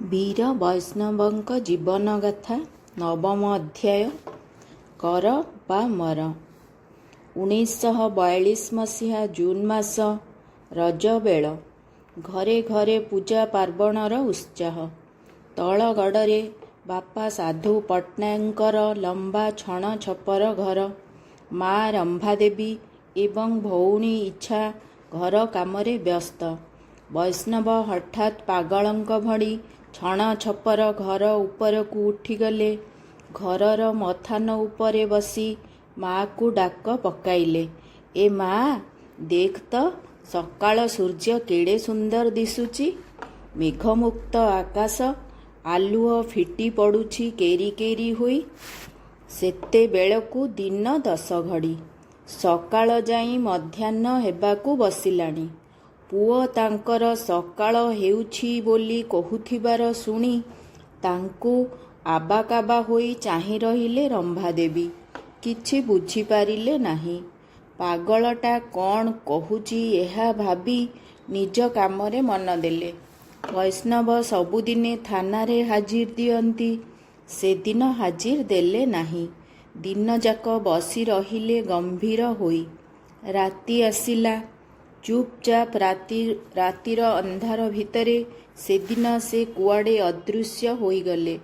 ବୀର ବୈଷ୍ଣବଙ୍କ ଜୀବନଗାଥା ନବମ ଅଧ୍ୟାୟ କର ବା ମର। 1942 ମସିହା ଜୁନ୍ ମାସ ରଜବେଳ। ଘରେ ଘରେ ପୂଜା ପାର୍ବଣର ଉତ୍ସାହ। ତଳଗଡ଼ରେ ବାପା ସାଧୁ ପଟ୍ଟନାୟକଙ୍କର ଲମ୍ବା ଛଣ ଛପର ଘର। ମା ରମ୍ଭାଦେବୀ ଏବଂ ଭଉଣୀ ଇଚ୍ଛା ଘର କାମରେ ବ୍ୟସ୍ତ। ବୈଷ୍ଣବ ହଠାତ୍ ପାଗଳଙ୍କ ଭଳି ଛଣ ଛପର ଘର ଉପରକୁ ଉଠିଗଲେ। ଘରର ମଥାନ ଉପରେ ବସି ମା'କୁ ଡାକ ପକାଇଲେ, ଏ ମା, ଦେଖ ତ ସକାଳ ସୂର୍ଯ୍ୟ କେଡ଼େ ସୁନ୍ଦର ଦିଶୁଛି। ମେଘମୁକ୍ତ ଆକାଶ, ଆଲୁଅ ଫିଟି ପଡ଼ୁଛି କେରି କେରି ହୋଇ। ସେତେବେଳକୁ ଦିନ 10 ଘଡ଼ି। ସକାଳ ଯାଇ ମଧ୍ୟାହ୍ନ ହେବାକୁ ବସିଲାଣି। ପୁଅ ତାଙ୍କର ସକାଳ ହେଉଛି ବୋଲି କହୁଥିବାର ଶୁଣି ତାଙ୍କୁ ଆବାକାବା ହୋଇ ଚାହିଁ ରହିଲେ ରମ୍ଭାଦେବୀ। କିଛି ବୁଝିପାରିଲେ ନାହିଁ। ପାଗଳଟା କ'ଣ କହୁଛି ଏହା ଭାବି ନିଜ କାମରେ ମନ ଦେଲେ। ବୈଷ୍ଣବ ସବୁଦିନେ ଥାନାରେ ହାଜିର ଦିଅନ୍ତି। ସେଦିନ ହାଜିର ଦେଲେ ନାହିଁ। ଦିନଯାକ ବସି ରହିଲେ ଗମ୍ଭୀର ହୋଇ। ରାତି ଆସିଲା। ଚୁପଚାପ ରାତିର ଅନ୍ଧାର ଭିତରେ ସେଦିନ ସେ କୁଆଡ଼େ ଅଦୃଶ୍ୟ ହୋଇଗଲେ।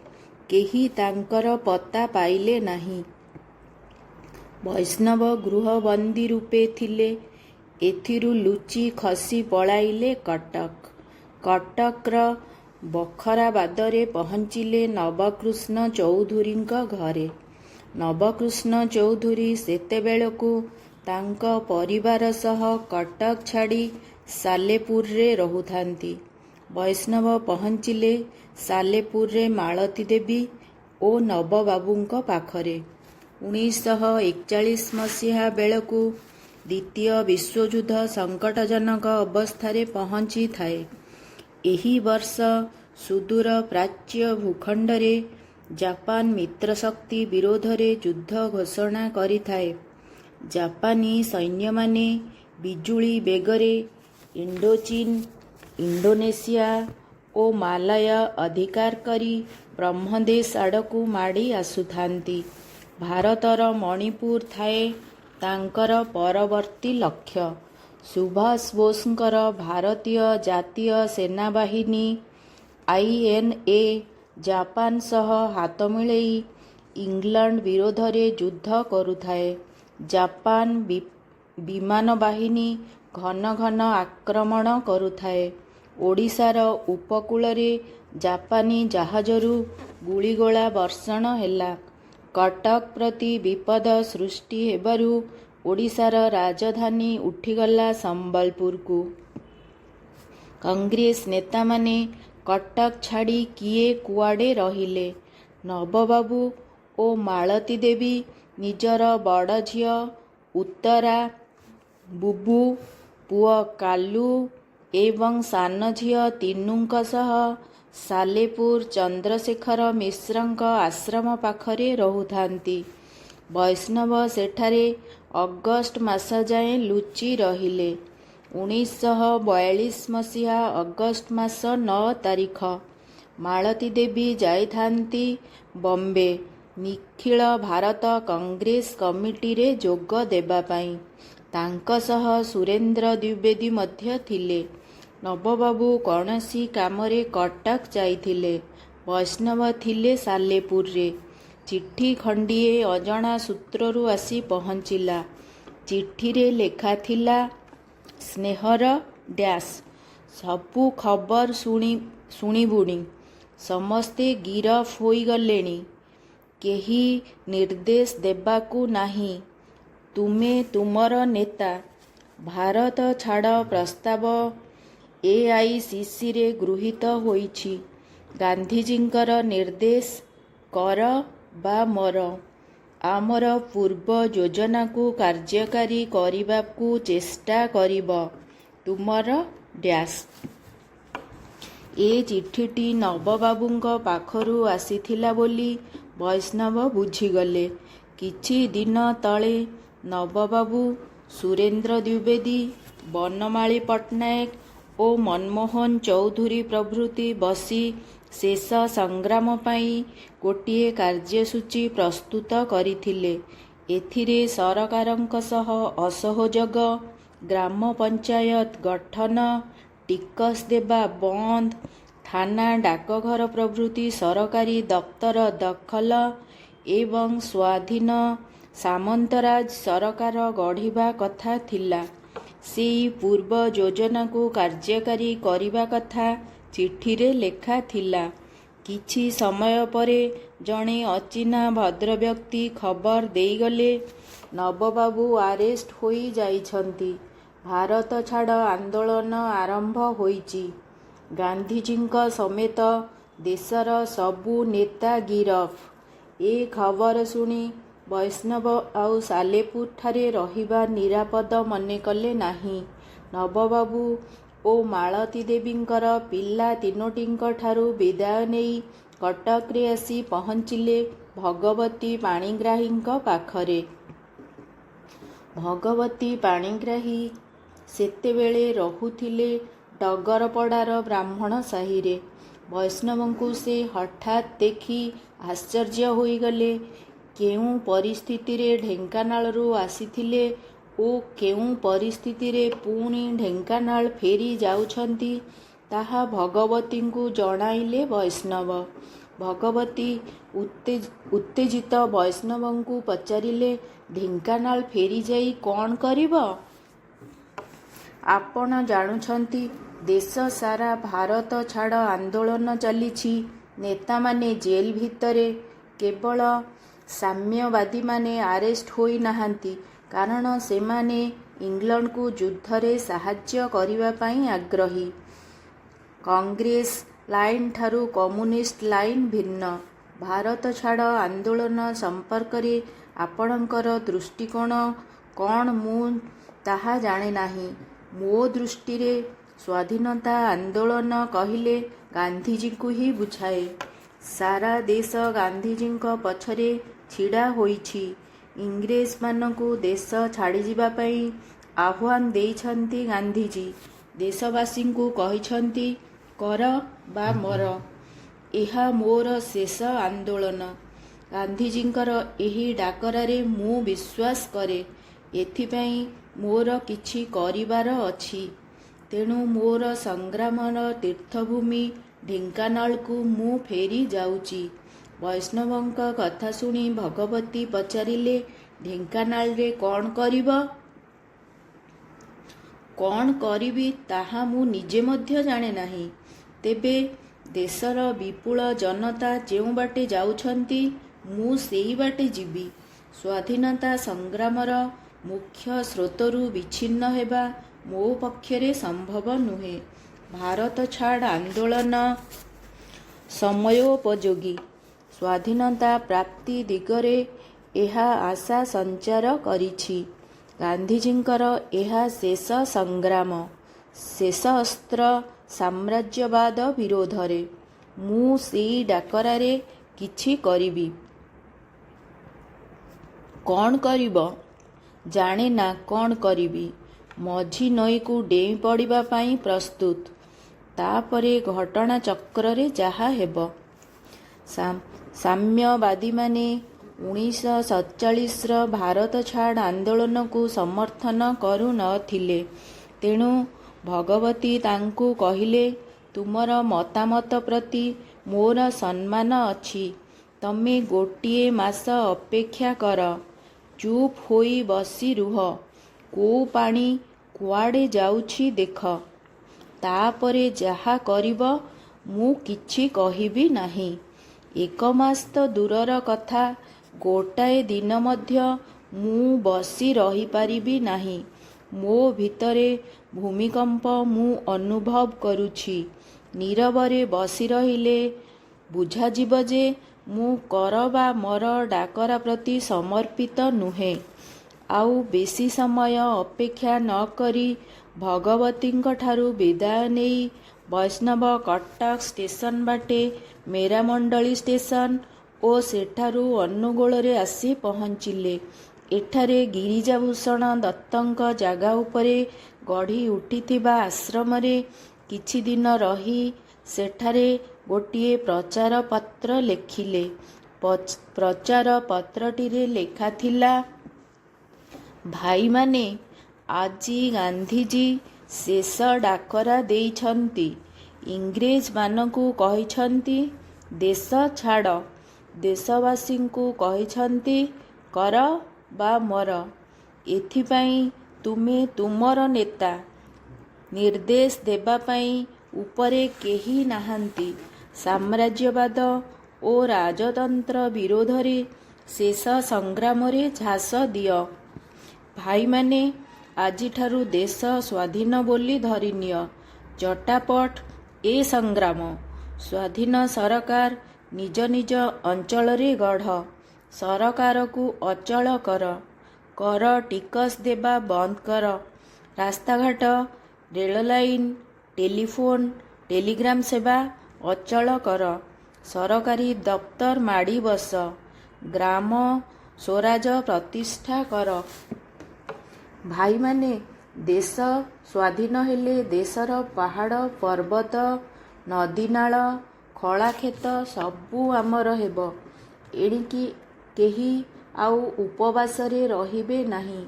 କେହି ତାଙ୍କର ପତା ପାଇଲେ ନାହିଁ। ବୈଷ୍ଣବ ଗୃହବନ୍ଦୀ ରୂପେ ଥିଲେ। ଏଥିରୁ ଲୁଚି ଖସି ପଳାଇଲେ କଟକ। କଟକର ବଖରାବାଦରେ ପହଞ୍ଚିଲେ ନବକୃଷ୍ଣ ଚୌଧୁରୀଙ୍କ ଘରେ। ନବକୃଷ୍ଣ ଚୌଧୁରୀ ସେତେବେଳକୁ ତାଙ୍କ ପରିବାର ସହ କଟକ ଛାଡ଼ି ସାଲେପୁରରେ ରହୁଥାନ୍ତି। ବୈଷ୍ଣବ ପହଞ୍ଚିଲେ ସାଲେପୁରରେ ମାଳତୀ ଦେବୀ ଓ ନବବାବୁଙ୍କ ପାଖରେ। 1941 ମସିହା ବେଳକୁ ଦ୍ୱିତୀୟ ବିଶ୍ୱଯୁଦ୍ଧ ସଙ୍କଟଜନକ ଅବସ୍ଥାରେ ପହଞ୍ଚିଥାଏ। ଏହି ବର୍ଷ ସୁଦୂର ପ୍ରାଚ୍ୟ ଭୂଖଣ୍ଡରେ ଜାପାନ ମିତ୍ରଶକ୍ତି ବିରୋଧରେ ଯୁଦ୍ଧ ଘୋଷଣା କରିଥାଏ। ଜାପାନୀ ସୈନ୍ୟମାନେ ବିଜୁଳି ବେଗରେ ଇଣ୍ଡୋଚୀନ, ଇଣ୍ଡୋନେସିଆ ଓ ମାଲୟ ଅଧିକାର କରି ବ୍ରହ୍ମଦେଶ ଆଡ଼କୁ ମାଡ଼ି ଆସୁଥାନ୍ତି। ଭାରତର ମଣିପୁର ଥାଏ ତାଙ୍କର ପରବର୍ତ୍ତୀ ଲକ୍ଷ୍ୟ। ସୁଭାଷ ବୋଷଙ୍କର ଭାରତୀୟ ଜାତୀୟ ସେନାବାହିନୀ INA ଜାପାନ ସହ ହାତ ମିଳେଇ ଇଂଲଣ୍ଡ ବିରୋଧରେ ଯୁଦ୍ଧ କରୁଥାଏ। ଜାପାନ ବିମାନ ବାହିନୀ ଘନ ଘନ ଆକ୍ରମଣ କରୁଥାଏ। ଓଡ଼ିଶାର ଉପକୂଳରେ ଜାପାନୀ ଜାହାଜରୁ ଗୁଳିଗୋଳା ବର୍ଷଣ ହେଲା। କଟକ ପ୍ରତି ବିପଦ ସୃଷ୍ଟି ହେବାରୁ ଓଡ଼ିଶାର ରାଜଧାନୀ ଉଠିଗଲା ସମ୍ବଲପୁରକୁ। କଂଗ୍ରେସ ନେତାମାନେ କଟକ ଛାଡ଼ି କିଏ କୁଆଡ଼େ ରହିଲେ। ନବବାବୁ ଓ ମାଳତୀ ଦେବୀ ନିଜର ବଡ଼ ଝିଅ ଉତ୍ତରା, ବୁବୁ, ପୁଅ କାଲୁ ଏବଂ ସାନ ଝିଅ ତିନୁଙ୍କ ସହ ସାଲେପୁର ଚନ୍ଦ୍ରଶେଖର ମିଶ୍ରଙ୍କ ଆଶ୍ରମ ପାଖରେ ରହୁଥାନ୍ତି। ବୈଷ୍ଣବ ସେଠାରେ ଅଗଷ୍ଟ ମାସ ଯାଏଁ ଲୁଚି ରହିଲେ। 1942 ମସିହା ଅଗଷ୍ଟ ମାସ 9 ତାରିଖ ମାଳତୀ ଦେବୀ ଯାଇଥାନ୍ତି ବମ୍ବେ ନିଖିଳ ଭାରତ କଂଗ୍ରେସ କମିଟିରେ ଯୋଗ ଦେବା ପାଇଁ। ତାଙ୍କ ସହ ସୁରେନ୍ଦ୍ର ଦ୍ୱିବେଦୀ ମଧ୍ୟ ଥିଲେ। ନବବାବୁ କୌଣସି କାମରେ କଟକ ଯାଇଥିଲେ। ବୈଷ୍ଣବ ଥିଲେ ସାଲେପୁରରେ। ଚିଠି ଖଣ୍ଡିଏ ଅଜଣା ସୂତ୍ରରୁ ଆସି ପହଞ୍ଚିଲା। ଚିଠିରେ ଲେଖାଥିଲା, ସ୍ନେହର ଡ୍ୟାସ୍। ସବୁ ଖବର ଶୁଣିବୁଣି। ସମସ୍ତେ ଗିରଫ ହୋଇଗଲେଣି। କେହି ନିର୍ଦ୍ଦେଶ ଦେବାକୁ ନାହିଁ। ତୁମେ ତୁମର ନେତା। ଭାରତ ଛାଡ଼ ପ୍ରସ୍ତାବ AICCରେ ଗୃହୀତ ହୋଇଛି। ଗାନ୍ଧିଜୀଙ୍କର ନିର୍ଦ୍ଦେଶ, କର ବା ମର। ଆମର ପୂର୍ବ ଯୋଜନାକୁ କାର୍ଯ୍ୟକାରୀ କରିବାକୁ ଚେଷ୍ଟା କରିବ। ତୁମର ଡ୍ୟାସ୍। ଏ ଚିଠିଟି ନବବାବୁଙ୍କ ପାଖରୁ ଆସିଥିଲା ବୋଲି ବୈଷ୍ଣବ ବୁଝିଗଲେ। କିଛି ଦିନ ତଳେ ନବବାବୁ, ସୁରେନ୍ଦ୍ର ଦ୍ୱିବେଦୀ, ବନମାଳୀ ପଟ୍ଟନାୟକ ଓ ମନମୋହନ ଚୌଧୁରୀ ପ୍ରଭୃତି ବସି ଶେଷ ସଂଗ୍ରାମ ପାଇଁ ଗୋଟିଏ କାର୍ଯ୍ୟସୂଚୀ ପ୍ରସ୍ତୁତ କରିଥିଲେ। ଏଥିରେ ସରକାରଙ୍କ ସହ ଅସହଯୋଗ, ଗ୍ରାମ ପଞ୍ଚାୟତ ଗଠନ, ଟିକସ ଦେବା ବନ୍ଦ, ଥାନା ଡାକଘର ପ୍ରଭୃତି ସରକାରୀ ଦପ୍ତର ଦଖଲ ଏବଂ ସ୍ୱାଧୀନ ସାମନ୍ତରାଜ ସରକାର ଗଢ଼ିବା କଥା ଥିଲା। ସେହି ପୂର୍ବ ଯୋଜନାକୁ କାର୍ଯ୍ୟକାରୀ କରିବା କଥା ଚିଠିରେ ଲେଖା ଥିଲା। କିଛି ସମୟ ପରେ ଜଣେ ଅଚିହ୍ନା ଭଦ୍ରବ୍ୟକ୍ତି ଖବର ଦେଇଗଲେ, ନବବାବୁ ଆରେଷ୍ଟ ହୋଇ ଯାଇଛନ୍ତି। ଭାରତ ଛାଡ଼ ଆନ୍ଦୋଳନ ଆରମ୍ଭ ହୋଇଛି। ଗାନ୍ଧିଜୀଙ୍କ ସମେତ ଦେଶର ସବୁ ନେତା ଗିରଫ। ଏ ଖବର ଶୁଣି ବୈଷ୍ଣବ ଆଉ ସାଲେପୁରଠାରେ ରହିବା ନିରାପଦ ମନେକଲେ ନାହିଁ। ନବବାବୁ ଓ ମାଳତୀ ଦେବୀଙ୍କର ପିଲା ତିନୋଟିଙ୍କଠାରୁ ବିଦାୟ ନେଇ କଟକରେ ଆସି ପହଞ୍ଚିଲେ ଭଗବତୀ ପାଣିଗ୍ରାହୀଙ୍କ ପାଖରେ। ଭଗବତୀ ପାଣିଗ୍ରାହୀ ସେତେବେଳେ ରହୁଥିଲେ ଡଗରପଡ଼ାର ବ୍ରାହ୍ମଣ ସାହିରେ। ବୈଷ୍ଣବଙ୍କୁ ସେ ହଠାତ୍ ଦେଖି ଆଶ୍ଚର୍ଯ୍ୟ ହୋଇଗଲେ। କେଉଁ ପରିସ୍ଥିତିରେ ଢେଙ୍କାନାଳରୁ ଆସିଥିଲେ ଓ କେଉଁ ପରିସ୍ଥିତିରେ ପୁଣି ଢେଙ୍କାନାଳ ଫେରି ଯାଉଛନ୍ତି ତାହା ଭଗବତୀଙ୍କୁ ଜଣାଇଲେ ବୈଷ୍ଣବ। ଭଗବତୀ ଉତ୍ତେଜିତ ବୈଷ୍ଣବଙ୍କୁ ପଚାରିଲେ, ଢେଙ୍କାନାଳ ଫେରିଯାଇ କ'ଣ କରିବ? ଆପଣ ଜାଣୁଛନ୍ତି ଦେଶ ସାରା ଭାରତ ଛାଡ଼ ଆନ୍ଦୋଳନ ଚାଲିଛି। ନେତାମାନେ ଜେଲ୍ ଭିତରେ। କେବଳ ସାମ୍ୟବାଦୀମାନେ ଆରେଷ୍ଟ ହୋଇ ନାହାନ୍ତି, କାରଣ ସେମାନେ ଇଂଲଣ୍ଡକୁ ଯୁଦ୍ଧରେ ସାହାଯ୍ୟ କରିବା ପାଇଁ ଆଗ୍ରହୀ। କଂଗ୍ରେସ ଲାଇନ୍ ଠାରୁ କମ୍ୟୁନିଷ୍ଟ ଲାଇନ୍ ଭିନ୍ନ। ଭାରତ ଛାଡ଼ ଆନ୍ଦୋଳନ ସମ୍ପର୍କରେ ଆପଣଙ୍କର ଦୃଷ୍ଟିକୋଣ କ'ଣ ମୁଁ ତାହା ଜାଣେ ନାହିଁ। ମୋ ଦୃଷ୍ଟିରେ ସ୍ୱାଧୀନତା ଆନ୍ଦୋଳନ କହିଲେ ଗାନ୍ଧିଜୀଙ୍କୁ ହିଁ ବୁଝାଏ। ସାରା ଦେଶ ଗାନ୍ଧିଜୀଙ୍କ ପଛରେ ଛିଡ଼ା ହୋଇଛି। ଇଂରେଜମାନଙ୍କୁ ଦେଶ ଛାଡ଼ିଯିବା ପାଇଁ ଆହ୍ୱାନ ଦେଇଛନ୍ତି ଗାନ୍ଧିଜୀ। ଦେଶବାସୀଙ୍କୁ କହିଛନ୍ତି, କର ବା ମର, ଏହା ମୋର ଶେଷ ଆନ୍ଦୋଳନ। ଗାନ୍ଧିଜୀଙ୍କର ଏହି ଡାକରାରେ ମୁଁ ବିଶ୍ୱାସ କରେ। ଏଥିପାଇଁ ମୋର କିଛି କରିବାର ଅଛି। ତେଣୁ ମୋର ସଂଗ୍ରାମର ତୀର୍ଥଭୂମି ଢେଙ୍କାନାଳକୁ ମୁଁ ଫେରି ଯାଉଛି। ବୈଷ୍ଣବଙ୍କ କଥା ଶୁଣି ଭଗବତୀ ପଚାରିଲେ, ଢେଙ୍କାନାଳରେ କ'ଣ କରିବ? କ'ଣ କରିବି ତାହା ମୁଁ ନିଜେ ମଧ୍ୟ ଜାଣେ ନାହିଁ। ତେବେ ଦେଶର ବିପୁଳ ଜନତା ଯେଉଁ ବାଟେ ଯାଉଛନ୍ତି ମୁଁ ସେହି ବାଟେ ଯିବି। ସ୍ୱାଧୀନତା ସଂଗ୍ରାମର ମୁଖ୍ୟ ସ୍ରୋତରୁ ବିଚ୍ଛିନ୍ନ ହେବା ମୋ ପକ୍ଷରେ ସମ୍ଭବ ନୁହେଁ। ଭାରତ ଛାଡ଼ ଆନ୍ଦୋଳନ ସମୟୋପଯୋଗୀ। ସ୍ୱାଧୀନତା ପ୍ରାପ୍ତି ଦିଗରେ ଏହା ଆଶା ସଞ୍ଚାର କରିଛି। ଗାନ୍ଧିଜୀଙ୍କର ଏହା ଶେଷ ସଂଗ୍ରାମ, ଶେଷ ଅସ୍ତ୍ର ସାମ୍ରାଜ୍ୟବାଦ ବିରୋଧରେ। ମୁଁ ସେଇ ଡାକରାରେ କିଛି କରିବି। କ'ଣ କରିବ? ଜାଣେ ନା କ'ଣ କରିବି। ମଝି ନଈକୁ ଡେଇଁ ପଡ଼ିବା ପାଇଁ ପ୍ରସ୍ତୁତ। ତାପରେ ଘଟଣା ଚକ୍ରରେ ଯାହା ହେବ। ସାମ୍ୟବାଦୀମାନେ 1947ର ଭାରତ ଛାଡ଼ ଆନ୍ଦୋଳନକୁ ସମର୍ଥନ କରୁ ନଥିଲେ। ତେଣୁ ଭଗବତୀ ତାଙ୍କୁ କହିଲେ, ତୁମର ମତାମତ ପ୍ରତି ମୋର ସମ୍ମାନ ଅଛି। ତମେ ଗୋଟିଏ ମାସ ଅପେକ୍ଷା କର। ଚୁପ୍ ହୋଇ ବସି ରୁହ। କୋଉ ପାଣି କୁଆଡ଼େ ଯାଉଛି ଦେଖ। ତାପରେ ଯାହା କରିବ ମୁଁ କିଛି କହିବି ନାହିଁ। 1 ମାସ ତ ଦୂରର କଥା, ଗୋଟାଏ ଦିନ ମଧ୍ୟ ମୁଁ ବସି ରହିପାରିବି ନାହିଁ। ମୋ ଭିତରେ ଭୂମିକମ୍ପ ମୁଁ ଅନୁଭବ କରୁଛି। ନୀରବରେ ବସି ରହିଲେ ବୁଝାଯିବ ଯେ ମୁଁ କର ବା ମର ଡାକରା ପ୍ରତି ସମର୍ପିତ ନୁହେଁ। ଆଉ ବେଶୀ ସମୟ ଅପେକ୍ଷା ନ କରି ଭଗବତୀଙ୍କଠାରୁ ବିଦାୟ ନେଇ ବୈଷ୍ଣବ କଟକ ଷ୍ଟେସନ ବାଟେ ମେରାମଣ୍ଡଳୀ ଷ୍ଟେସନ ଓ ସେଠାରୁ ଅନୁଗୋଳରେ ଆସି ପହଞ୍ଚିଲେ। ଏଠାରେ ଗିରିଜାଭୂଷଣ ଦତ୍ତଙ୍କ ଜାଗା ଉପରେ ଗଢ଼ି ଉଠିଥିବା ଆଶ୍ରମରେ କିଛି ଦିନ ରହି ସେଠାରେ ଗୋଟିଏ ପ୍ରଚାର ପତ୍ର ଲେଖିଲେ। ପ୍ରଚାର ପତ୍ରଟିରେ ଲେଖାଥିଲା, ଭାଇମାନେ, ଆଜି ଗାନ୍ଧିଜୀ ଶେଷ ଡାକରା ଦେଇଛନ୍ତି। ଇଂରେଜମାନଙ୍କୁ କହିଛନ୍ତି ଦେଶ ଛାଡ଼, ଦେଶବାସୀଙ୍କୁ କହିଛନ୍ତି କର ବା ମର। ଏଥିପାଇଁ ତୁମେ ତୁମର ନେତା। ନିର୍ଦ୍ଦେଶ ଦେବା ପାଇଁ ଉପରେ କେହି ନାହାନ୍ତି। ସାମ୍ରାଜ୍ୟବାଦ ଓ ରାଜତନ୍ତ୍ର ବିରୋଧରେ ଶେଷ ସଂଗ୍ରାମରେ ଝାସ ଦିଅ। ଭାଇମାନେ, ଆଜିଠାରୁ ଦେଶ ସ୍ୱାଧୀନ ବୋଲି ଧରିନିଅ। ଚଟାପଟ ଏ ସଂଗ୍ରାମ। ସ୍ୱାଧୀନ ସରକାର ନିଜ ନିଜ ଅଞ୍ଚଳରେ ଗଢ଼। ସରକାରକୁ ଅଚଳ କର। କର ଟିକସ ଦେବା ବନ୍ଦ କର। ରାସ୍ତାଘାଟ, ରେଳଲାଇନ, ଟେଲିଫୋନ, ଟେଲିଗ୍ରାମ ସେବା ଅଚଳ କର। ସରକାରୀ ଦପ୍ତର ମାଡ଼ି ବସ। ଗ୍ରାମ ସ୍ୱରାଜ ପ୍ରତିଷ୍ଠା କର। ଭାଇମାନେ, ଦେଶ ସ୍ୱାଧୀନ ହେଲେ ଦେଶର ପାହାଡ଼ ପର୍ବତ, ନଦୀନାଳ, ଖଳାକ୍ଷେତ ସବୁ ଆମର ହେବ। ଏଣିକି କେହି ଆଉ ଉପବାସରେ ରହିବେ ନାହିଁ।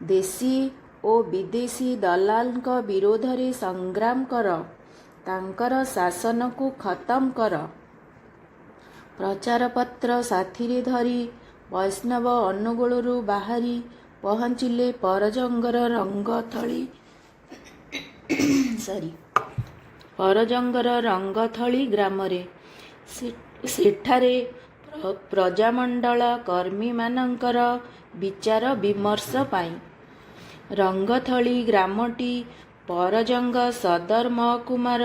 ଦେଶୀ ଓ ବିଦେଶୀ ଦଲାଲଙ୍କ ବିରୋଧରେ ସଂଗ୍ରାମ କର। ତାଙ୍କର ଶାସନକୁ ଖତମ କର। ପ୍ରଚାରପତ୍ର ସାଥିରେ ଧରି ବୈଷ୍ଣବ ଅନୁଗୁଳରୁ ବାହାରି ପହଞ୍ଚିଲେ ପରଜଙ୍ଗର ରଙ୍ଗଥଳି ଗ୍ରାମରେ। ସେଠାରେ ପ୍ରଜାମଣ୍ଡଳ କର୍ମୀମାନଙ୍କର ବିଚାର ବିମର୍ଶ ପାଇଁ। ରଙ୍ଗଥଳି ଗ୍ରାମଟି ପରଜଙ୍ଗ ସଦର ମହକୁମାର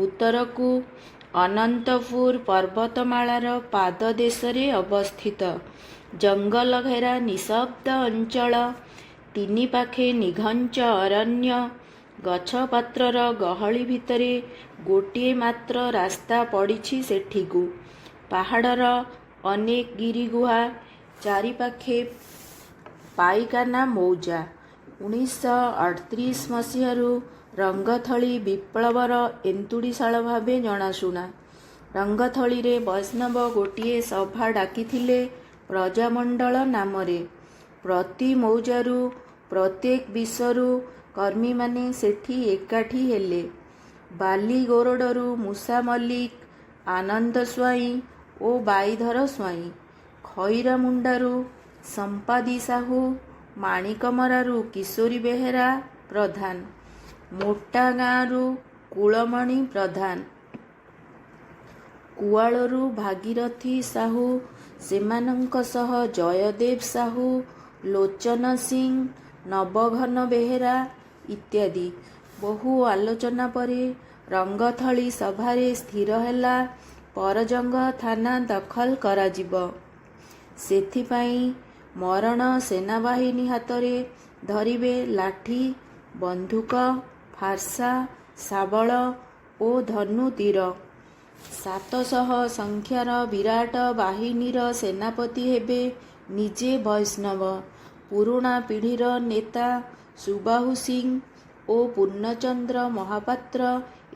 ଉତ୍ତରକୁ ଅନନ୍ତପୁର ପର୍ବତମାଳାର ପାଦଦେଶରେ ଅବସ୍ଥିତ। ଜଙ୍ଗଲ ଘେରା ନିଶବ୍ଦ ଅଞ୍ଚଳ। ତିନି ପାଖେ ନିଘଞ୍ଚ ଅରଣ୍ୟ। ଗଛପତ୍ରର ଗହଳି ଭିତରେ ଗୋଟିଏ ମାତ୍ର ରାସ୍ତା ପଡ଼ିଛି ସେଠିକୁ। ପାହାଡ଼ର ଅନେକ ଗିରିଗୁହା, ଚାରିପାଖେ ପାଇକାନା ମୌଜା। 1938 ମସିହାରୁ ରଙ୍ଗଥଳି ବିପ୍ଳବର ଏନ୍ତୁଡ଼ିଶାଳ ଭାବେ ଜଣାଶୁଣା। ରଙ୍ଗଥଳିରେ ବୈଷ୍ଣବ ଗୋଟିଏ ସଭା ଡାକିଥିଲେ ପ୍ରଜାମଣ୍ଡଳ ନାମରେ। ପ୍ରତି ମୌଜାରୁ, ପ୍ରତ୍ୟେକ ବିଶ୍ୱରୁ କର୍ମୀମାନେ ସେଠି ଏକାଠି ହେଲେ। ବାଲିଗୋରଡ଼ରୁ ମୂଷା ମଲ୍ଲିକ, ଆନନ୍ଦ ସ୍ୱାଇଁ ଓ ବାଇଧର ସ୍ୱାଇଁ, ଖଇରାମୁଣ୍ଡାରୁ ସମ୍ପାଦୀ ସାହୁ, ମାଣିକମରାରୁ କିଶୋରୀ ବେହେରା ପ୍ରଧାନ, ମୋଟାଗାଁରୁ କୁଳମଣି ପ୍ରଧାନ, କୁଆଳରୁ ଭାଗୀରଥୀ ସାହୁ, ସେମାନଙ୍କ ସହ ଜୟଦେବ ସାହୁ, ଲୋଚନ ସିଂ, ନବଘନ ବେହେରା ଇତ୍ୟାଦି। ବହୁ ଆଲୋଚନା ପରେ ରଙ୍ଗଥଳି ସଭାରେ ସ୍ଥିର ହେଲା ପରଜଙ୍ଗ ଥାନା ଦଖଲ କରାଯିବ। ସେଥିପାଇଁ ମରଣ ସେନାବାହିନୀ ହାତରେ ଧରିବେ ଲାଠି, ବନ୍ଧୁକ, ଫାର୍ସା, ଶାବଳ ଓ ଧନୁତୀର। 700 ସଂଖ୍ୟାର ବିରାଟ ବାହିନୀର ସେନାପତି ହେବେ ନିଜେ ବୈଷ୍ଣବ। ପୁରୁଣା ପିଢ଼ିର ନେତା ସୁବାହୁ ସିଂ ଓ ପୂର୍ଣ୍ଣଚନ୍ଦ୍ର ମହାପାତ୍ର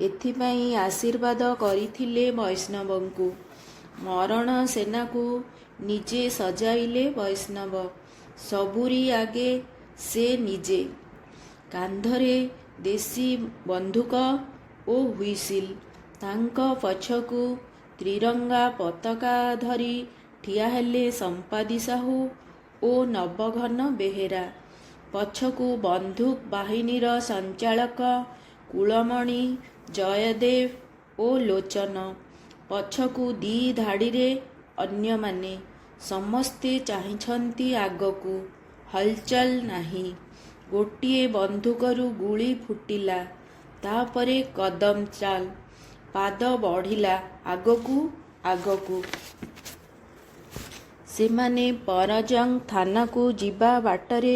ଏଥିପାଇଁ ଆଶୀର୍ବାଦ କରିଥିଲେ ବୈଷ୍ଣବଙ୍କୁ। ମରଣ ସେନାକୁ ନିଜେ ସଜାଇଲେ ବୈଷ୍ଣବ। ସବୁରି ଆଗେ ସେ ନିଜେ। କାନ୍ଧରେ ଦେଶୀ ବନ୍ଧୁକ ଓ ହୁଇସିଲ। ତାଙ୍କ ପଛକୁ ତ୍ରିରଙ୍ଗା ପତାକା ଧରି ଠିଆ ହେଲେ ସମ୍ପାଦୀ ସାହୁ ଓ ନବଘନ ବେହେରା। ପଛକୁ ବନ୍ଧୁକ ବାହିନୀର ସଞ୍ଚାଳକ କୁଳମଣି, ଜୟଦେବ ଓ ଲୋଚନ। ପଛକୁ ଦି ଧାଡ଼ିରେ ଅନ୍ୟମାନେ। ସମସ୍ତେ ଚାହିଁଛନ୍ତି ଆଗକୁ। ହଲଚଲ ନାହିଁ। ଗୋଟିଏ ବନ୍ଧୁକରୁ ଗୁଳି ଫୁଟିଲା। ତାପରେ କଦମ ଚାଲ। ପାଦ ବଢ଼ିଲା ଆଗକୁ ଆଗକୁ। ସେମାନେ ପରଜଙ୍ଗ ଥାନାକୁ ଯିବା ବାଟରେ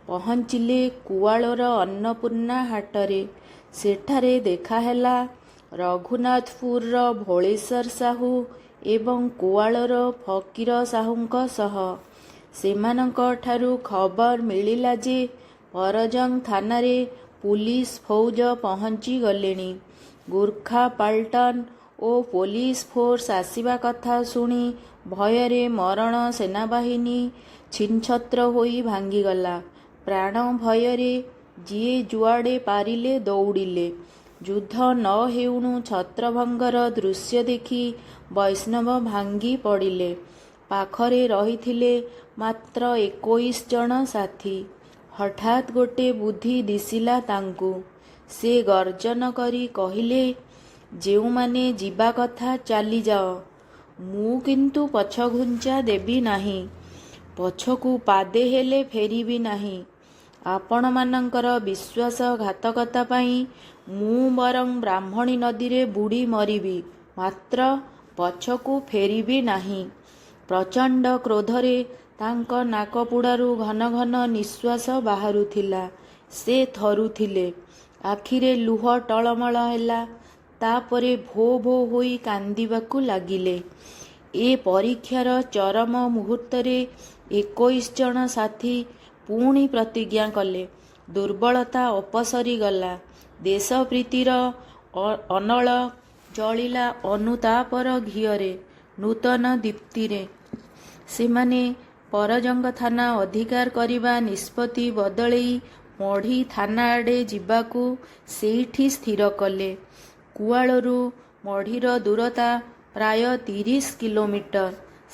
ପହଞ୍ଚିଲେ କୁଆଳର ଅନ୍ନପୂର୍ଣ୍ଣା ହାଟରେ। ସେଠାରେ ଦେଖାହେଲା ରଘୁନାଥପୁରର ଭୋଳେଶ୍ୱର ସାହୁ ଏବଂ କୁଆଳର ଫକୀର ସାହୁଙ୍କ ସହ। ସେମାନଙ୍କ ଠାରୁ ଖବର ମିଳିଲା ଯେ ପରଜଙ୍ଗ ଥାନାରେ ପୁଲିସ ଫୌଜ ପହଞ୍ଚି ଗଲେଣି। ଗୁର୍ଖା ପାଲ୍ଟନ ଓ ପୋଲିସ ଫୋର୍ସ ଆସିବା କଥା ଶୁଣି ଭୟରେ ମରଣ ସେନାବାହିନୀ ଛିନ୍ଛତ୍ର ହୋଇ ଭାଙ୍ଗିଗଲା। ପ୍ରାଣ ଭୟରେ ଯିଏ ଯୁଆଡ଼େ ପାରିଲେ ଦୌଡ଼ିଲେ। ଯୁଦ୍ଧ ନ ହେଉଣୁ ଛତ୍ରଭଙ୍ଗର ଦୃଶ୍ୟ ଦେଖି ବୈଷ୍ଣବ ଭାଙ୍ଗି ପଡ଼ିଲେ। ପାଖରେ ରହିଥିଲେ ମାତ୍ର 21 ଜଣ ସାଥୀ। ହଠାତ୍ ଗୋଟେ ବୁଦ୍ଧି ଦିଶିଲା ତାଙ୍କୁ। ସେ ଗର୍ଜନ କରି କହିଲେ, ଯେଉଁମାନେ ଯିବା କଥା ଚାଲିଯାଅ, ମୁଁ କିନ୍ତୁ ପଛଘୁଞ୍ଚା ଦେବି ନାହିଁ। ପଛକୁ ପାଦେ ହେଲେ ଫେରିବି ନାହିଁ। ଆପଣମାନଙ୍କର ବିଶ୍ୱାସଘାତକତା ପାଇଁ ମୁଁ ବରଂ ବ୍ରାହ୍ମଣୀ ନଦୀରେ ବୁଡ଼ି ମରିବି, ମାତ୍ର ପଛକୁ ଫେରିବି ନାହିଁ। ପ୍ରଚଣ୍ଡ କ୍ରୋଧରେ ତାଙ୍କ ନାକପୁଡ଼ାରୁ ଘନ ଘନ ନିଶ୍ୱାସ ବାହାରୁଥିଲା। ସେ ଥରୁଥିଲେ। ଆଖିରେ ଲୁହ ଟଳମଳ ହେଲା। ତାପରେ ଭୋ ଭୋ ହୋଇ କାନ୍ଦିବାକୁ ଲାଗିଲେ। ଏ ପରୀକ୍ଷାର ଚରମ ମୁହୂର୍ତ୍ତରେ 21 ଜଣ ସାଥୀ ପୁଣି ପ୍ରତିଜ୍ଞା କଲେ। ଦୁର୍ବଳତା ଅପସରିଗଲା। ଦେଶପ୍ରୀତିର ଅନଳ ଜଳିଲା ଅନୁତାପର ଘିଅରେ, ନୂତନ ଦୀପ୍ତିରେ। ସେମାନେ ପରଜଙ୍ଗ ଥାନା ଅଧିକାର କରିବା ନିଷ୍ପତ୍ତି ବଦଳେଇ ମଢ଼ି ଥାନା ଆଡ଼େ ଯିବାକୁ ସେଇଠି ସ୍ଥିର କଲେ। କୁଆଳରୁ ମଢ଼ିର ଦୂରତା ପ୍ରାୟ 30 କିଲୋମିଟର।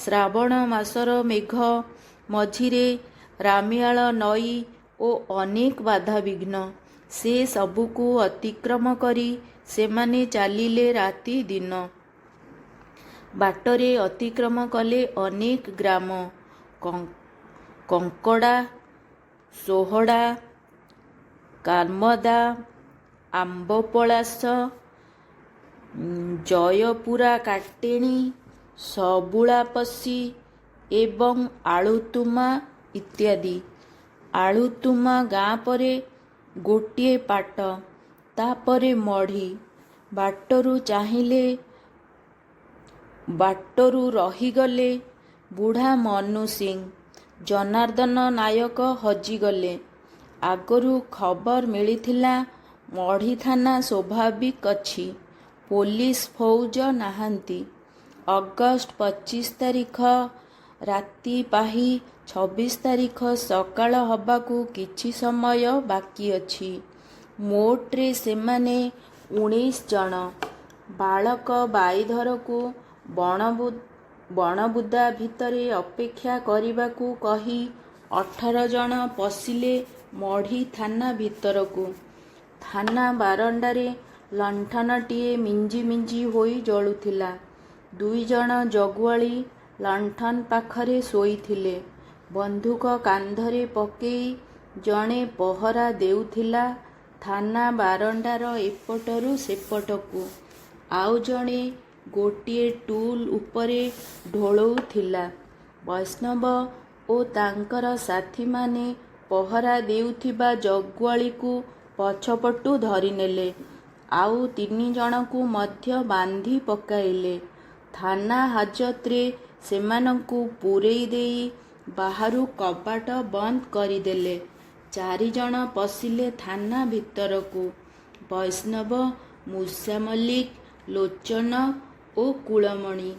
ଶ୍ରାବଣ ମାସର ମେଘ ମଝିରେ ରାମିଆଳ ନଈ ଓ ଅନେକ ବାଧାବିଘ୍ନ। ସେ ସବୁକୁ ଅତିକ୍ରମ କରି ସେମାନେ ଚାଲିଲେ ରାତି ଦିନ। ବାଟରେ ଅତିକ୍ରମ କଲେ ଅନେକ ଗ୍ରାମ। କଙ୍କଡ଼ା, ସୋହଡ଼ା, କାର୍ମଦା, ଆମ୍ବପଳାଶ, ଜୟପୁରା କାଟେଣି, ସବୁଳାପଶି ଏବଂ ଆଳୁତୁମା ଇତ୍ୟାଦି। ଆଳୁତୁମା ଗାଁ ପରେ ଗୋଟିଏ ପାଟ, ତାପରେ ମଢ଼ି। ବାଟରୁ ରହିଗଲେ ବୁଢ଼ା ମନୁ ସିଂ। ଜନାର୍ଦ୍ଦନ ନାୟକ ହଜିଗଲେ। ଆଗରୁ ଖବର ମିଳିଥିଲା ମଢ଼ି ଥାନା ସ୍ୱାଭାବିକ ଅଛି। ପୋଲିସ ଫୌଜ ନାହାନ୍ତି। ଅଗଷ୍ଟ 25 ତାରିଖ ରାତି ପାହି 26 ତାରିଖ ସକାଳ ହବାକୁ କିଛି ସମୟ ବାକି ଅଛି। ମୋଟରେ ସେମାନେ 19 ଜଣ। ବାଳକ ବାଇଧରକୁ ବଣବୁଦା ଭିତରେ ଅପେକ୍ଷା କରିବାକୁ କହି 18 ଜଣ ପଶିଲେ ମଢ଼ି ଥାନା ଭିତରକୁ। ଥାନା ବାରଣ୍ଡାରେ ଲଣ୍ଠନଟିଏ ମିଞ୍ଜି ମିଞ୍ଜି ହୋଇ ଜଳୁଥିଲା। 2 ଜଣ ଜଗୁଆଳି ଲଣ୍ଠନ ପାଖରେ ଶୋଇଥିଲେ। ବନ୍ଧୁକ କାନ୍ଧରେ ପକେଇ ଜଣେ ପହରା ଦେଉଥିଲା ଥାନା ବାରଣ୍ଡାର ଏପଟରୁ ସେପଟକୁ। ଆଉ ଜଣେ ଗୋଟିଏ ଟୁଲ ଉପରେ ଢୋଳଉଥିଲା। ବୈଷ୍ଣବ ଓ ତାଙ୍କର ସାଥୀମାନେ ପହରା ଦେଉଥିବା ଜଗୁଆଳିକୁ ପଛପଟୁ ଧରିନେଲେ। ଆଉ 3 ଜଣଙ୍କୁ ମଧ୍ୟ ବାନ୍ଧି ପକାଇଲେ। ଥାନା ହାଜତରେ ସେମାନଙ୍କୁ ପୂରେଇ ଦେଇ ବାହାରୁ କବାଟ ବନ୍ଦ କରିଦେଲେ। 4 ଜଣ ପଶିଲେ ଥାନା ଭିତରକୁ। ବୈଷ୍ଣବ, ମୂଷା ମଲ୍ଲିକ, ଲୋଚନ ଓ କୁଳମଣି।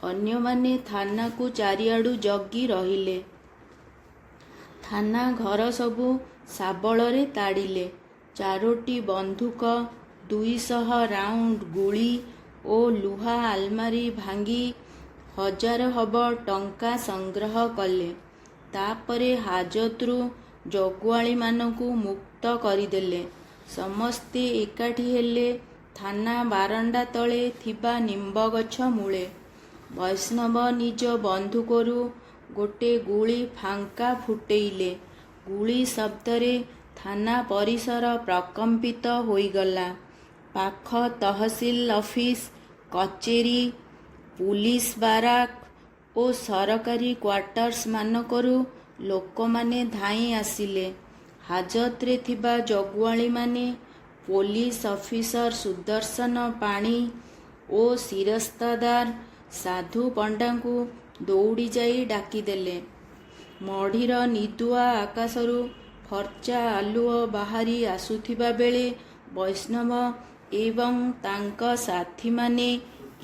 ଅନ୍ୟମାନେ ଥାନାକୁ ଚାରିଆଡ଼ୁ ଜଗି ରହିଲେ। ଥାନା ଘର ସବୁ ଶାବଳରେ ତାଡ଼ିଲେ। 4ଟି ବନ୍ଧୁକ, 200 ରାଉଣ୍ଡ ଗୁଳି ଓ ଲୁହା ଆଲମାରି ଭାଙ୍ଗି 1000 ହବ ଟଙ୍କା ସଂଗ୍ରହ କଲେ। ତାପରେ ହାଜତରୁ ଜଗୁଆଳିମାନଙ୍କୁ ମୁକ୍ତ କରିଦେଲେ। ସମସ୍ତେ ଏକାଠି ହେଲେ ଥାନା ବାରଣ୍ଡା ତଳେ ଥିବା ନିମ୍ବଗଛ ମୂଳେ। ବୈଷ୍ଣବ ନିଜ ବନ୍ଧୁକରୁ ଗୋଟେ ଗୁଳି ଫାଙ୍କା ଫୁଟେଇଲେ। ଗୁଳି ଶବ୍ଦରେ ଥାନା ପରିସର ପ୍ରକମ୍ପିତ ହୋଇଗଲା। ପାଖ ତହସିଲ ଅଫିସ, କଚେରୀ, ପୁଲିସ ବାରାକ ଓ ସରକାରୀ କ୍ୱାର୍ଟର୍ସ ମାନଙ୍କରୁ ଲୋକମାନେ ଧାଇଁ ଆସିଲେ। ହାଜତରେ ଥିବା ଜଗୁଆଳିମାନେ ପୋଲିସ ଅଫିସର ସୁଦର୍ଶନ ପାଣି ଓ ଶିରସ୍ତାଦାର ସାଧୁ ପଣ୍ଡାଙ୍କୁ ଦୌଡ଼ି ଯାଇ ଡାକିଦେଲେ। ମଢ଼ିର ନିଦୁଆ ଆକାଶରୁ ଫର୍ଚ୍ଚା ଆଲୁଅ ବାହାରି ଆସୁଥିବା ବେଳେ ବୈଷ୍ଣବ ଏବଂ ତାଙ୍କ ସାଥୀମାନେ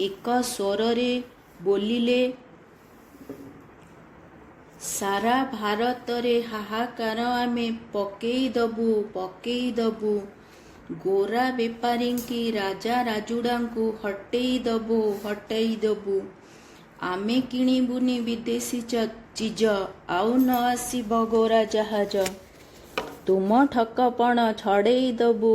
ଏକ ସ୍ୱରରେ ବୋଲିଲେ, ସାରା ଭାରତରେ ହାହାକାର ଆମେ ପକେଇଦବୁ। ଗୋରା ବେପାରୀଙ୍କି ରାଜା ରାଜୁଡ଼ାଙ୍କୁ ହଟେଇଦବୁ। ଆମେ କିଣିବୁନି ବିଦେଶୀ ଚିଜ, ଆଉ ନ ଆସିବ ଗୋରା ଜାହାଜ। ତୁମ ଠକପଣ ଛଡ଼େଇଦବୁ।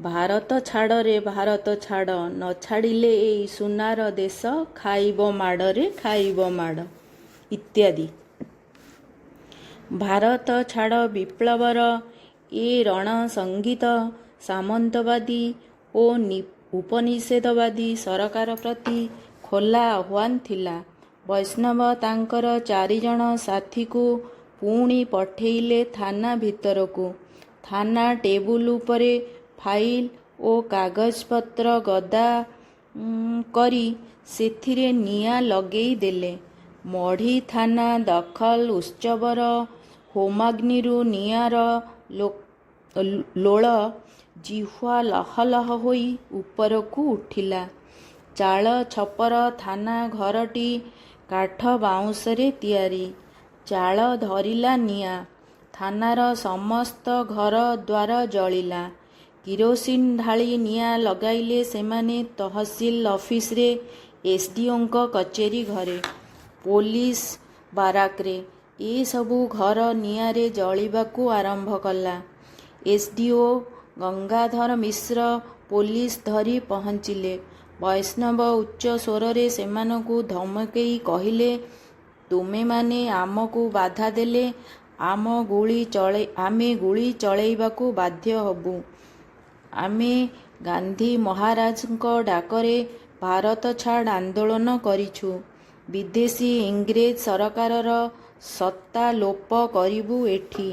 ଭାରତ ଛାଡ଼ରେ ଭାରତ ଛାଡ଼, ନ ଛାଡ଼ିଲେ ଏଇ ସୁନାର ଦେଶ ଖାଇବ ମାଡ଼ରେ ଇତ୍ୟାଦି। ଭାରତ ଛାଡ଼ ବିପ୍ଳବର ଏ ରଣ ସଙ୍ଗୀତ ସାମନ୍ତବାଦୀ ଓ ଉପନିଷେଧବାଦୀ ସରକାର ପ୍ରତି ଖୋଲା ଆହ୍ୱାନ ଥିଲା। ବୈଷ୍ଣବ ତାଙ୍କର 4 ଜଣ ସାଥୀକୁ ପୁଣି ପଠେଇଲେ ଥାନା ଭିତରକୁ। ଥାନା ଟେବୁଲ ଉପରେ ଫାଇଲ ଓ କାଗଜପତ୍ର ଗଦା କରି ସେଥିରେ ନିଆଁ ଲଗେଇ ଦେଲେ। ମଢ଼ି ଥାନା ଦଖଲ ଉତ୍ସବର ହୋମାଗ୍ନିରୁ ନିଆଁର ଲୋଳ ଜିହ୍ୱା ଲହଲହ ହୋଇ ଉପରକୁ ଉଠିଲା। ଚାଳ ଛପର ଥାନା ଘରଟି କାଠ ବାଉଁଶରେ ତିଆରି। ଚାଳ ଧରିଲା ନିଆଁ। ଥାନାର ସମସ୍ତ ଘର ଦ୍ୱାର ଜଳିଲା। କିରୋସିନ ଢାଳି ନିଆଁ ଲଗାଇଲେ ସେମାନେ ତହସିଲ ଅଫିସରେ, ଏସଡିଓଙ୍କ କଚେରୀ ଘରେ, ପୋଲିସ ବାରାକରେ। ଏସବୁ ଘର ନିଆଁରେ ଜଳିବାକୁ ଆରମ୍ଭ କଲା। ଏସଡିଓ ଗଙ୍ଗାଧର ମିଶ୍ର ପୋଲିସ ଧରି ପହଞ୍ଚିଲେ। ବୈଷ୍ଣବ ଉଚ୍ଚ ସ୍ୱରରେ ସେମାନଙ୍କୁ ଧମକେଇ କହିଲେ, ତୁମେମାନେ ଆମକୁ ବାଧା ଦେଲେ ଆମେ ଗୁଳି ଚଳେଇବାକୁ ବାଧ୍ୟ ହବୁ। ଆମେ ଗାନ୍ଧୀ ମହାରାଜଙ୍କ ଡାକରେ ଭାରତ ଛାଡ଼ ଆନ୍ଦୋଳନ କରିଛୁ। ବିଦେଶୀ ଇଂରେଜ ସରକାରର ସତ୍ତା ଲୋପ କରିବୁ। ଏଠି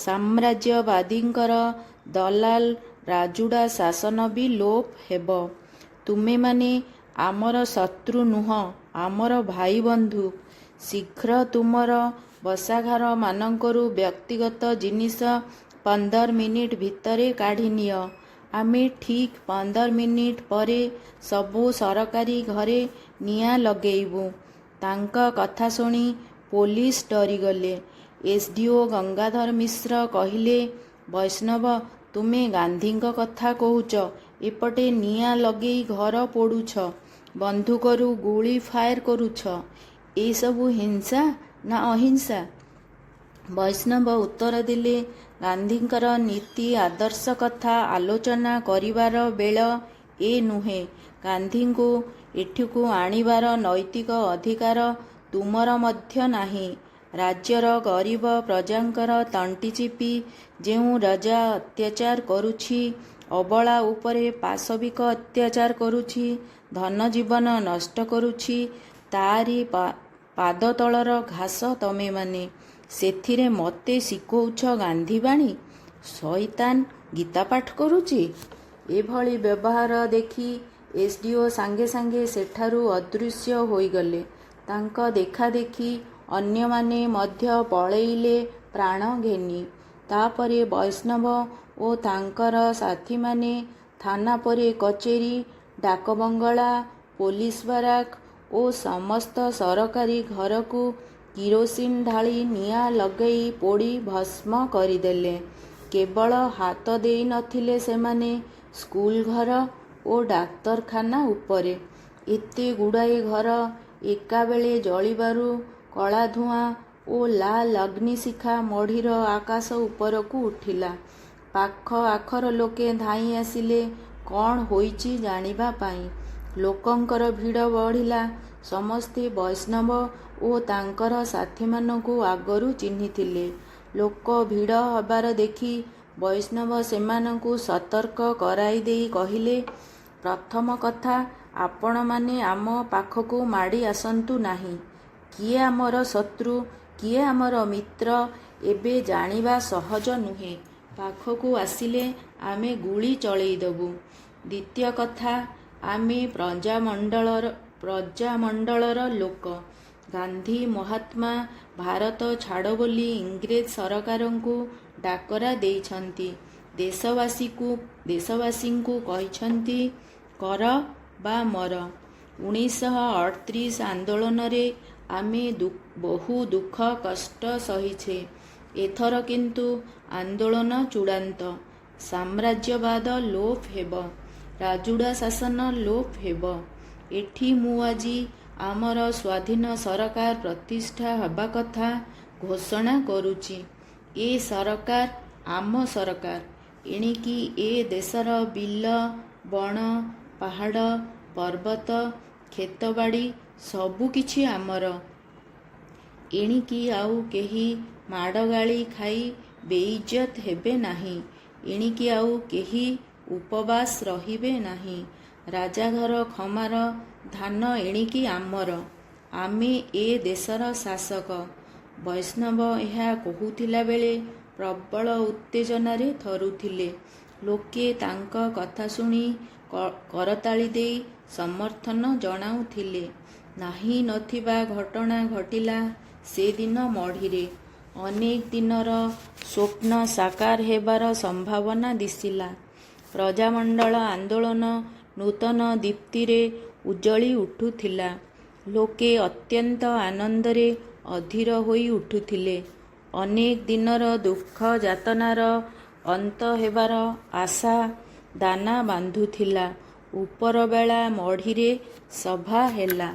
ସାମ୍ରାଜ୍ୟବାଦୀଙ୍କର ଦଲାଲ ରାଜୁଡ଼ା ଶାସନ ବି ଲୋପ ହେବ। ତୁମେମାନେ ଆମର ଶତ୍ରୁ ନୁହଁ, ଆମର ଭାଇ ବନ୍ଧୁ। ଶୀଘ୍ର ତୁମର ବସାଘରମାନଙ୍କରୁ ବ୍ୟକ୍ତିଗତ ଜିନିଷ 15 ମିନିଟ ଭିତରେ କାଢ଼ି ନିଅ। ଆମେ ଠିକ୍ 15 ମିନିଟ ପରେ ସବୁ ସରକାରୀ ଘରେ ନିଆଁ ଲଗେଇବୁ। ତାଙ୍କ କଥା ଶୁଣି ପୋଲିସ ଡରିଗଲେ। ଏସଡିଓ ଗଙ୍ଗାଧର ମିଶ୍ର କହିଲେ, ବୈଷ୍ଣବ, ତୁମେ ଗାନ୍ଧୀଙ୍କ କଥା କହୁଛ, ଏପଟେ ନିଆଁ ଲଗେଇ ଘର ପୋଡ଼ୁଛ, ବନ୍ଧୁକରୁ ଗୁଳି ଫାୟାର କରୁଛ। ଏସବୁ ହିଂସା ନା ଅହିଂସା? ବୈଷ୍ଣବ ଉତ୍ତର ଦେଲେ, ଗାନ୍ଧୀଙ୍କର ନୀତି ଆଦର୍ଶ କଥା ଆଲୋଚନା କରିବାର ବେଳ ଏ ନୁହେଁ। ଗାନ୍ଧୀଙ୍କୁ ଏଠିକୁ ଆଣିବାର ନୈତିକ ଅଧିକାର ତୁମର ମଧ୍ୟ ନାହିଁ। ରାଜ୍ୟର ଗରିବ ପ୍ରଜାଙ୍କର ତଣ୍ଟି ଚିପି ଯେଉଁ ରଜା ଅତ୍ୟାଚାର କରୁଛି, ଅବଳା ଉପରେ ପାଶବିକ ଅତ୍ୟାଚାର କରୁଛି, ଧନ ଜୀବନ ନଷ୍ଟ କରୁଛି, ତାରି ପାଦତଳର ଘାସ ତମେମାନେ। ସେଥିରେ ମୋତେ ଶିକଉଛ ଗାନ୍ଧୀବାଣୀ? ଶଇତାନ ଗୀତା ପାଠ କରୁଛି। ଏଭଳି ବ୍ୟବହାର ଦେଖି ଏସଡିଓ ସାଙ୍ଗେ ସାଙ୍ଗେ ସେଠାରୁ ଅଦୃଶ୍ୟ ହୋଇଗଲେ। ତାଙ୍କ ଦେଖା ଦେଖି ଅନ୍ୟମାନେ ମଧ୍ୟ ପଳେଇଲେ ପ୍ରାଣ ଘେନି। ତାପରେ ବୈଷ୍ଣବ ଓ ତାଙ୍କର ସାଥୀମାନେ ଥାନା ପରେ କଚେରୀ, ଡାକବଙ୍ଗଳା, ପୋଲିସ ବାରାକ ଓ ସମସ୍ତ ସରକାରୀ ଘରକୁ କିରୋସିନ ଢାଳି ନିଆଁ ଲଗେଇ ପୋଡ଼ି ଭସ୍ମ କରିଦେଲେ। କେବଳ ହାତ ଦେଇ ନଥିଲେ ସେମାନେ ସ୍କୁଲ ଘର ଓ ଡାକ୍ତରଖାନା ଉପରେ। ଏତେ ଗୁଡ଼ାଏ ଘର ଏକାବେଳେ ଜଳିବାରୁ କଳା ଧୂଆଁ ଓ ଲାଲ ଅଗ୍ନିଶିଖା ମଢ଼ିର ଆକାଶ ଉପରକୁ ଉଠିଲା। ପାଖ ଆଖର ଲୋକେ ଧାଇଁ ଆସିଲେ କ'ଣ ହୋଇଛି ଜାଣିବା ପାଇଁ। ଲୋକଙ୍କର ଭିଡ଼ ବଢ଼ିଲା। ସମସ୍ତେ ବୈଷ୍ଣବ ଓ ତାଙ୍କର ସାଥୀମାନଙ୍କୁ ଆଗରୁ ଚିହ୍ନିଥିଲେ। ଲୋକ ଭିଡ଼ ହେବାର ଦେଖି ବୈଷ୍ଣବ ସେମାନଙ୍କୁ ସତର୍କ କରାଇ ଦେଇ କହିଲେ, ପ୍ରଥମ କଥା, ଆପଣମାନେ ଆମ ପାଖକୁ ମାଡ଼ି ଆସନ୍ତୁ ନାହିଁ। କିଏ ଆମର ଶତ୍ରୁ, କିଏ ଆମର ମିତ୍ର ଏବେ ଜାଣିବା ସହଜ ନୁହେଁ। ପାଖକୁ ଆସିଲେ ଆମେ ଗୁଳି ଚଳେଇଦେବୁ। ଦ୍ୱିତୀୟ କଥା, ଆମେ ପ୍ରଜାମଣ୍ଡଳର ଲୋକ। ଗାନ୍ଧୀ ମହାତ୍ମା ଭାରତ ଛାଡ଼ ବୋଲି ଇଂରେଜ ସରକାରଙ୍କୁ ଡାକରା ଦେଇଛନ୍ତି। ଦେଶବାସୀଙ୍କୁ କହିଛନ୍ତି କର ବା ମର। 1938 ଆନ୍ଦୋଳନରେ ଆମେ ବହୁ ଦୁଃଖ କଷ୍ଟ ସହିଛେ। ଏଥର କିନ୍ତୁ ଆନ୍ଦୋଳନ ଚୂଡ଼ାନ୍ତ। ସାମ୍ରାଜ୍ୟବାଦ ଲୋପ ହେବ, ରାଜୁଡ଼ା ଶାସନ ଲୋପ ହେବ। ଏଠି ମୁଁ ଆଜି ଆମର ସ୍ୱାଧୀନ ସରକାର ପ୍ରତିଷ୍ଠା ହେବା କଥା ଘୋଷଣା କରୁଛି। ଏ ସରକାର ଆମ ସରକାର। ଏଣିକି ଏ ଦେଶର ବିଲ, ବଣ, ପାହାଡ଼, ପର୍ବତ, କ୍ଷେତବାଡ଼ି ସବୁକିଛି ଆମର। ଏଣିକି ଆଉ କେହି ମାଡ଼ଗାଳି ଖାଇ ବେଇଜ୍ଜତ ହେବେ ନାହିଁ। ଏଣିକି ଆଉ କେହି ଉପବାସ ରହିବେ ନାହିଁ। ରାଜାଘର ଖମାର ଧାନ ଏଣିକି ଆମର। ଆମେ ଏ ଦେଶର ଶାସକ। ବୈଷ୍ଣବ ଏହା କହୁଥିଲା ବେଳେ ପ୍ରବଳ ଉତ୍ତେଜନାରେ ଥରୁଥିଲେ। ଲୋକେ ତାଙ୍କ କଥା ଶୁଣି କରତାଳି ଦେଇ ସମର୍ଥନ ଜଣାଉଥିଲେ। ନାହିଁ ନଥିବା ଘଟଣା ଘଟିଲା ସେଦିନ ମଢ଼ିରେ। ଅନେକ ଦିନର ସ୍ୱପ୍ନ ସାକାର ହେବାର ସମ୍ଭାବନା ଦିଶିଲା। ପ୍ରଜାମଣ୍ଡଳ ଆନ୍ଦୋଳନ ନୂତନ ଦୀପ୍ତିରେ ଉଜ୍ଜଳି ଉଠୁଥିଲା। ଲୋକେ ଅତ୍ୟନ୍ତ ଆନନ୍ଦରେ ଅଧୀର ହୋଇ ଉଠୁଥିଲେ। ଅନେକ ଦିନର ଦୁଃଖ ଯାତନାର ଅନ୍ତ ହେବାର ଆଶା ଦାନା ବାନ୍ଧୁଥିଲା। ଉପରବେଳା ମଢ଼ିରେ ସଭା ହେଲା।